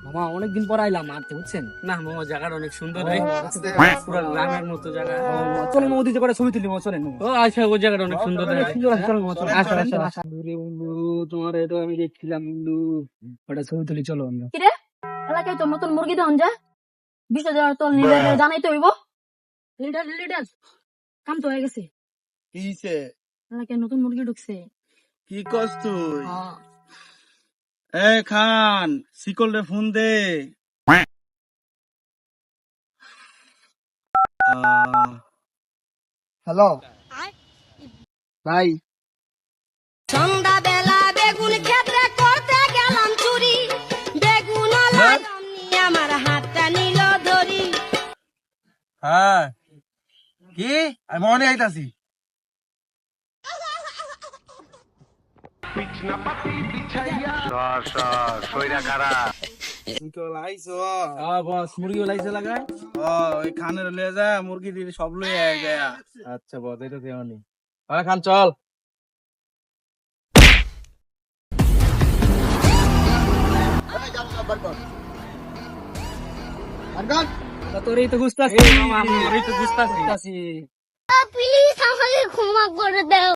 মামা অনেকদিন পর আইলাম মারতে, বুঝছেন? না মামা জায়গাটা অনেক সুন্দর ও, রে, আচ্ছা। পুরো গ্রামের মতো জায়গা। চলেন মামা, দুইটা করে ছবি তুলি মামা, চলেন মামা। ও আচ্ছা, ওই জায়গাটা অনেক সুন্দর রে। অনেক সুন্দর আছে, চলেন মামা, চলেন। আসো, আসো, আসো। বন্ধুরে বন্ধু, তোমার এটা আমি দেখছিলাম বন্ধু, ওটা ছবি তুলি, চলো আমরা। কিরে এলাকায় তো নতুন মুরগি দহন যা 20,000 তো জানাই তো হইব। লিডার লিডার কাম তো হয়ে গেছে, কিছে এলাকায় নতুন মুরগি ঢুকছে। কি করছ তুই? হ্যাঁ। এ খান, শিকল রে ফোন দে। হ্যালো ভাই, সন্ধ্যাবেলা বেগুন ক্ষেত্রে করতে গেলাম চুরি, বেগুন আমার হাতটা নিল ধরি। হ্যাঁ, কি আমি মনে আইতাছি। শিকল আইছো? বস মুরগি লাইছে লাগায়। ওই খানের লয়ে যা, মুরগি দিয়ে সব লয়ে আয় যায়। আচ্ছা বস, এটা দেওয়া নেই। আরে খান চল। তোর এই তো বুঝতে এই মামা, আমি ওরই তো বুঝতাছি। আসি। প্লিজ আমাকে ক্ষমা করে দাও।